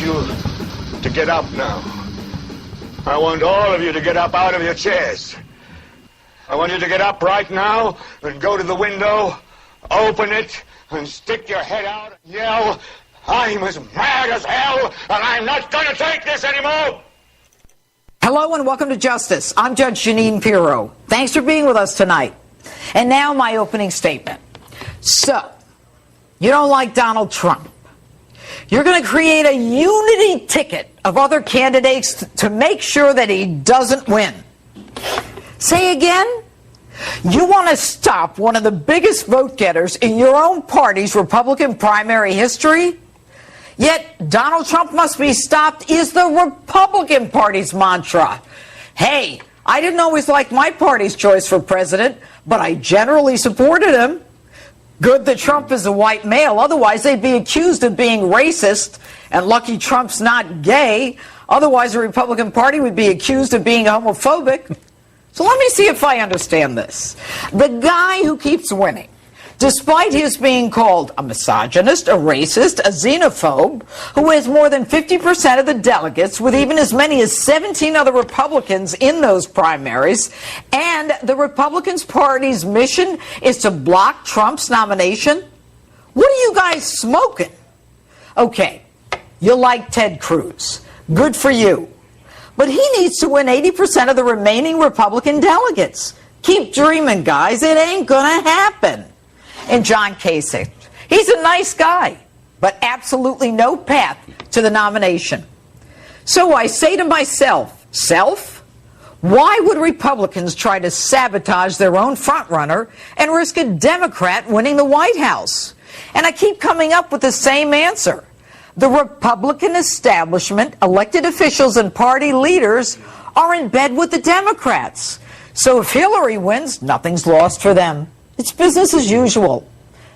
you to get up now. I want all of you to get up out of your chairs. I want you to get up right now and go to the window, open it, and stick your head out and yell, "I'm as mad as hell, and I'm not going to take this anymore!" Hello and welcome to Justice. I'm Judge Jeanine Pirro. Thanks for being with us tonight. And now my opening statement. So, you don't like Donald Trump. You're going to create a unity ticket of other candidates to make sure that he doesn't win. Say again? You want to stop one of the biggest vote getters in your own party's Republican primary history? Yet Donald Trump must be stopped is the Republican Party's mantra. Hey, I didn't always like my party's choice for president, but I generally supported him. Good that Trump is a white male, otherwise they'd be accused of being racist, and lucky Trump's not gay, otherwise the Republican Party would be accused of being homophobic. So let me see if I understand this. The guy who keeps winning, despite his being called a misogynist, a racist, a xenophobe, who has more than 50% of the delegates, with even as many as 17 other Republicans in those primaries, and the Republican Party's mission is to block Trump's nomination? What are you guys smoking? Okay, you like Ted Cruz. Good for you. But he needs to win 80% of the remaining Republican delegates. Keep dreaming, guys. It ain't gonna happen. And John Kasich, he's a nice guy, but absolutely no path to the nomination. So I say to myself, why would Republicans try to sabotage their own frontrunner and risk a Democrat winning the White House? And I keep coming up with the same answer. The Republican establishment, elected officials and party leaders are in bed with the Democrats. So if Hillary wins, nothing's lost for them. It's business as usual.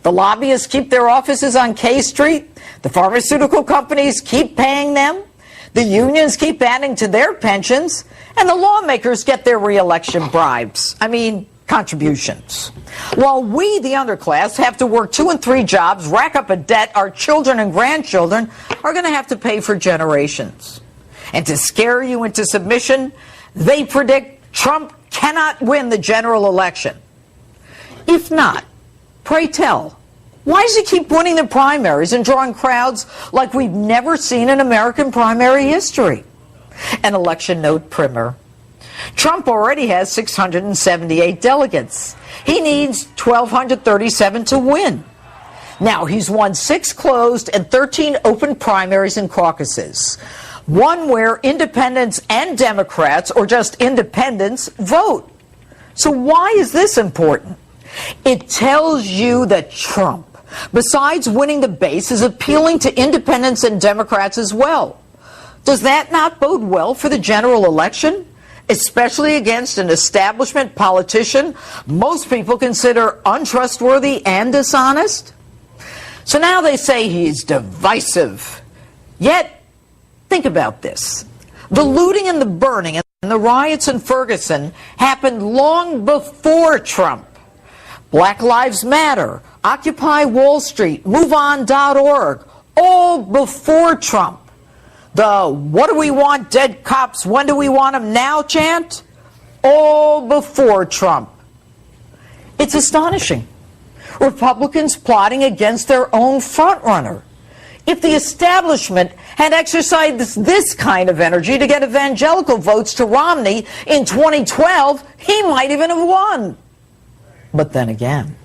The lobbyists keep their offices on K Street. The pharmaceutical companies keep paying them. The unions keep adding to their pensions. And the lawmakers get their re-election bribes. Contributions. While we, the underclass, have to work 2 and 3 jobs, rack up a debt our children and grandchildren are going to have to pay for generations. And to scare you into submission, they predict Trump cannot win the general election. If not, pray tell, why does he keep winning the primaries and drawing crowds like we've never seen in American primary history? An election note primer. Trump already has 678 delegates. He needs 1,237 to win. Now, he's won 6 closed and 13 open primaries and caucuses. One where independents and Democrats, or just independents, vote. So why is this important? It tells you that Trump, besides winning the base, is appealing to independents and Democrats as well. Does that not bode well for the general election? Especially against an establishment politician most people consider untrustworthy and dishonest? So now they say he's divisive. Yet, think about this. The looting and the burning and the riots in Ferguson happened long before Trump. Black Lives Matter, Occupy Wall Street, MoveOn.org, all before Trump. The "what do we want dead cops, when do we want them now" chant, all before Trump. It's astonishing. Republicans plotting against their own frontrunner. If the establishment had exercised this kind of energy to get evangelical votes to Romney in 2012, he might even have won. But then again,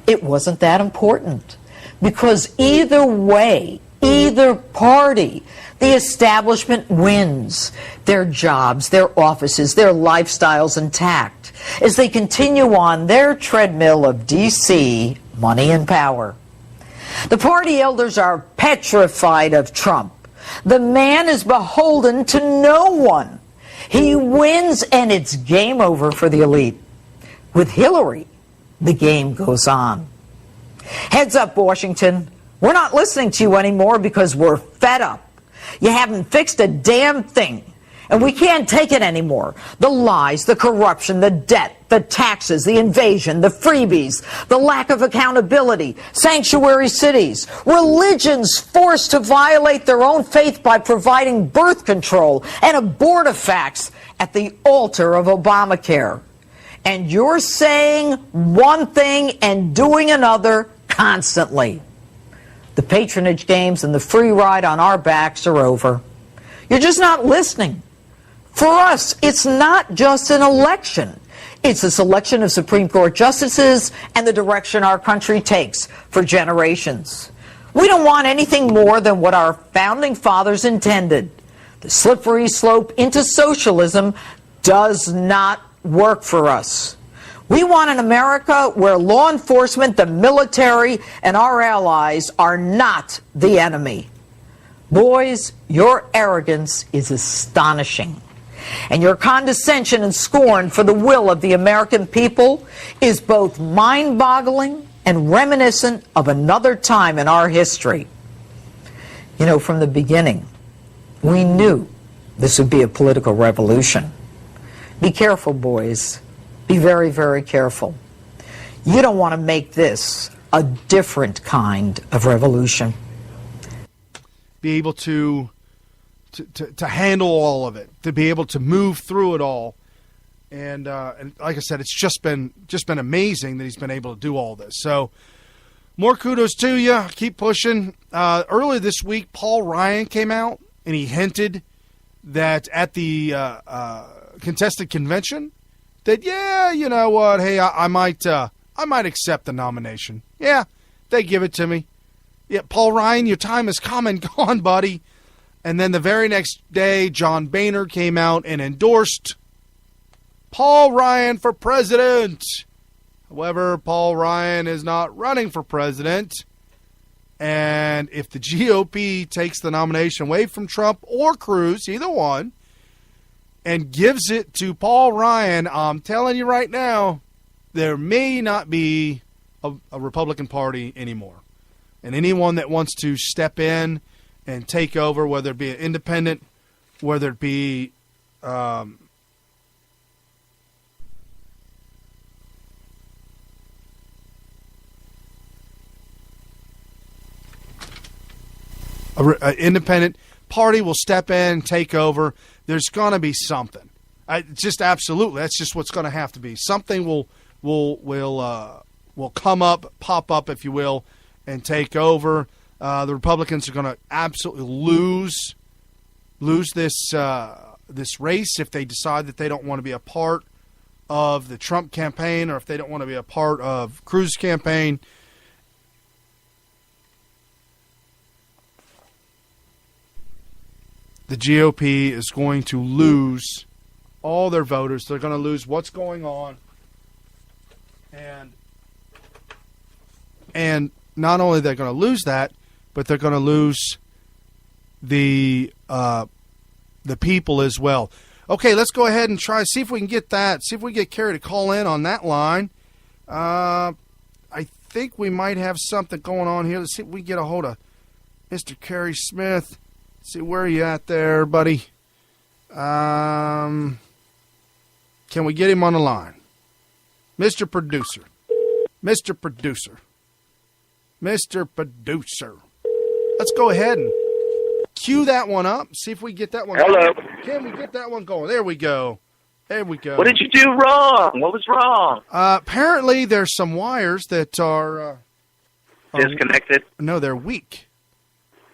it wasn't that important, because either way, either party, the establishment wins. Their jobs, their offices, their lifestyles intact as they continue on their treadmill of D.C. money and power. The party elders are petrified of Trump. The man is beholden to no one. He wins and it's game over for the elite. With Hillary, the game goes on. Heads up, Washington. We're not listening to you anymore because we're fed up. You haven't fixed a damn thing. And we can't take it anymore. The lies, the corruption, the debt, the taxes, the invasion, the freebies, the lack of accountability, sanctuary cities, religions forced to violate their own faith by providing birth control and abortifacts at the altar of Obamacare. And you're saying one thing and doing another constantly. The patronage games and the free ride on our backs are over. You're just not listening. For us, it's not just an election. It's a selection of Supreme Court justices and the direction our country takes for generations. We don't want anything more than what our founding fathers intended. The slippery slope into socialism does not work for us. We want an America where law enforcement, the military, and our allies are not the enemy. Boys, your arrogance is astonishing. And your condescension and scorn for the will of the American people is both mind-boggling and reminiscent of another time in our history. You know, from the beginning, we knew this would be a political revolution. Be careful, boys. Be very, very careful. You don't want to make this a different kind of revolution. Be able to handle all of it, to be able to move through it all, and like I said, it's just been amazing that he's been able to do all this. So, more kudos to you. Keep pushing. Earlier this week, Paul Ryan came out and he hinted that at the contested convention, that you know what? Hey, I might accept the nomination. Yeah, they give it to me. Yeah, Paul Ryan, your time has come and gone, buddy. And then the very next day, John Boehner came out and endorsed Paul Ryan for president. However, Paul Ryan is not running for president. And if the GOP takes the nomination away from Trump or Cruz, either one, and gives it to Paul Ryan, I'm telling you right now, there may not be a Republican Party anymore. And anyone that wants to step in and take over, whether it be an independent, whether it be an independent party will step in, take over. There's going to be something. Just absolutely. That's just what's going to have to be. Something will come up, pop up, if you will, and take over. The Republicans are going to absolutely lose this race if they decide that they don't want to be a part of the Trump campaign, or if they don't want to be a part of Cruz's campaign. The GOP is going to lose all their voters. They're going to lose what's going on. And not only they're going to lose that, but they're going to lose the people as well. Okay, let's go ahead and try, see if we can get that, see if we can get Carrie to call in on that line. I think we might have something going on here. Let's see if we can get a hold of Mr. Kerry Smith. Let's see, where are you at there, buddy? Can we get him on the line? Mr. Producer. Mr. Producer. Mr. Producer. Let's go ahead and cue that one up. See if we get that one Hello. going. Can we get that one going? There we go. There we go. What did you do wrong? What was wrong? Apparently, there's some wires that are disconnected. No, they're weak.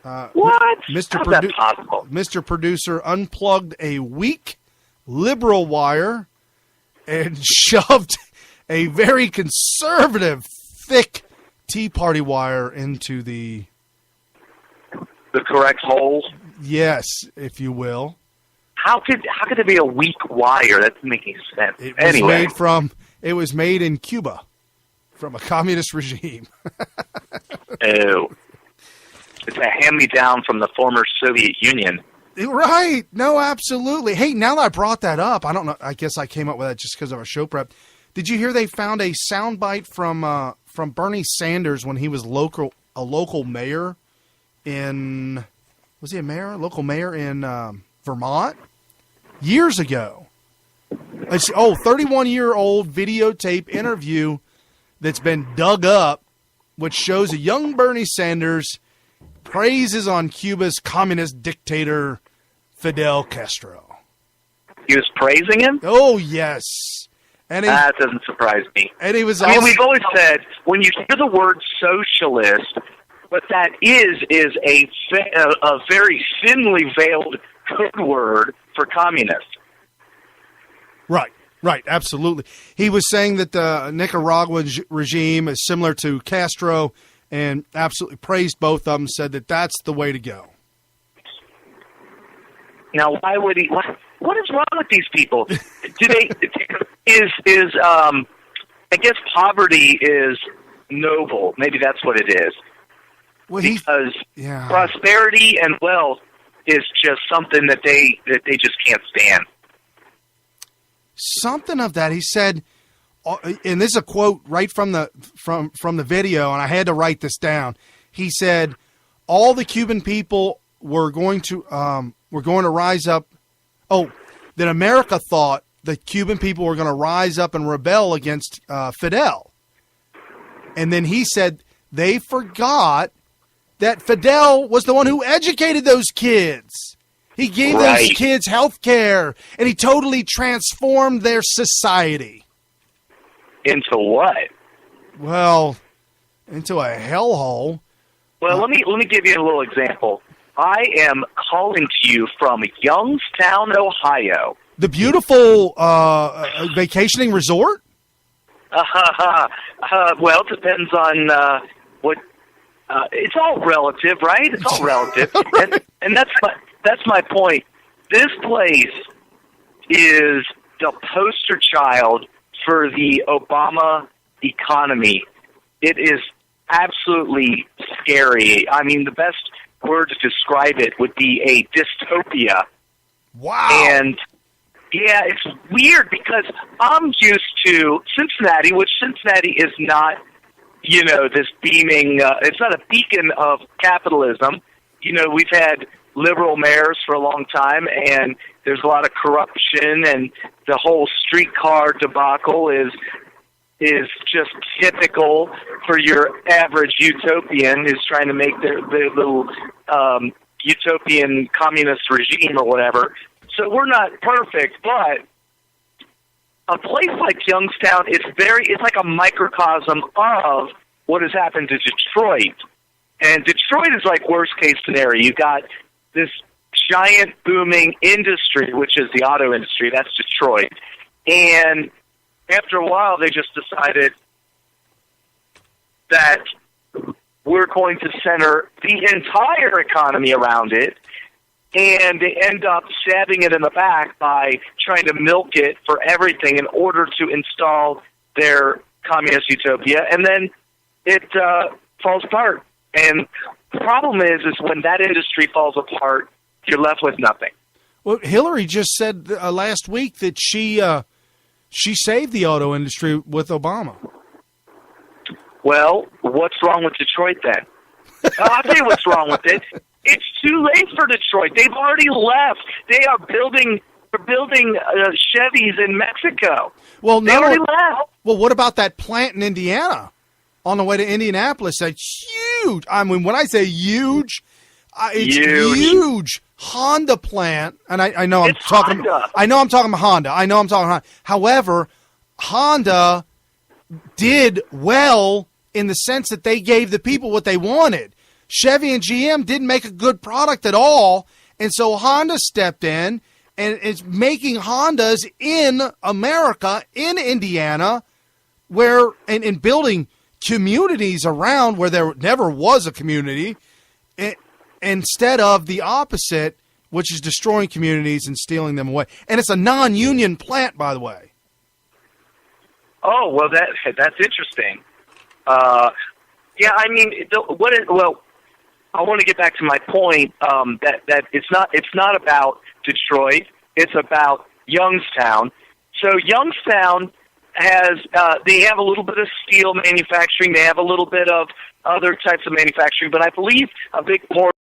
What? Mr. How's that possible? Mr. Producer unplugged a weak liberal wire and shoved a very conservative, thick Tea Party wire into the correct hole. Yes, if you will. How could there be a weak wire? That's making sense. It was made in Cuba from a communist regime. Oh. It's a hand-me-down from the former Soviet Union. Right. No, absolutely. Hey, now that I brought that up, I don't know. I guess I came up with that just because of our show prep. Did you hear they found a soundbite from Bernie Sanders when he was a local mayor in, was he a mayor? Local mayor in Vermont? years ago. 31-year-old videotape interview that's been dug up, which shows a young Bernie Sanders praises on Cuba's communist dictator Fidel Castro. He was praising him? Oh, yes. And that doesn't surprise me. And he was I mean, we've always said, when you hear the word socialist, what that is a very thinly veiled code word for communist. Right, absolutely. He was saying that the Nicaraguan regime is similar to Castro and absolutely praised both of them, said that that's the way to go. Now, why would he? What is wrong with these people? I guess poverty is noble. Maybe that's what it is. Well, because prosperity and wealth is just something that they just can't stand. Something of that. He said, and this is a quote right from the video, and I had to write this down. He said, all the Cuban people were going to rise up. Oh, that America thought the Cuban people were going to rise up and rebel against Fidel. And then he said they forgot that Fidel was the one who educated those kids. He gave those kids health care, and he totally transformed their society. Into what? Well, into a hellhole. Well, let me give you a little example. I am calling to you from Youngstown, Ohio. The beautiful vacationing resort? Well, it depends on what. It's all relative, right? It's all relative, and that's my point. This place is the poster child for the Obama economy. It is absolutely scary. I mean, the best word to describe it would be a dystopia. Wow. And yeah, it's weird because I'm used to Cincinnati, which Cincinnati is not, this beaming, it's not a beacon of capitalism. We've had liberal mayors for a long time, and there's a lot of corruption, and the whole streetcar debacle is just typical for your average utopian who's trying to make their little utopian communist regime or whatever. So we're not perfect, but a place like Youngstown, it's like a microcosm of what has happened to Detroit. And Detroit is like worst case scenario. You've got this giant booming industry, which is the auto industry. That's Detroit. And after a while, they just decided that we're going to center the entire economy around it, and they end up stabbing it in the back by trying to milk it for everything in order to install their communist utopia, and then it falls apart. And the problem is when that industry falls apart, you're left with nothing. Well, Hillary just said last week that she saved the auto industry with Obama. Well, what's wrong with Detroit then? I'll tell you what's wrong with it. It's too late for Detroit. They've already left. They are building Chevys in Mexico. Well, they already left. Well, what about that plant in Indiana on the way to Indianapolis? That's huge. I mean, when I say huge, it's huge. Honda plant, and I know I'm talking. Honda. I know I'm talking about Honda. However, Honda did well in the sense that they gave the people what they wanted. Chevy and GM didn't make a good product at all, and so Honda stepped in and is making Hondas in America, in Indiana, where and building communities around where there never was a community, instead of the opposite, which is destroying communities and stealing them away. And it's a non-union plant, by the way. Oh, well, that's interesting. Yeah, I mean, I want to get back to my point that it's not about Detroit. It's about Youngstown. So Youngstown has they have a little bit of steel manufacturing. They have a little bit of other types of manufacturing, but I believe a big portion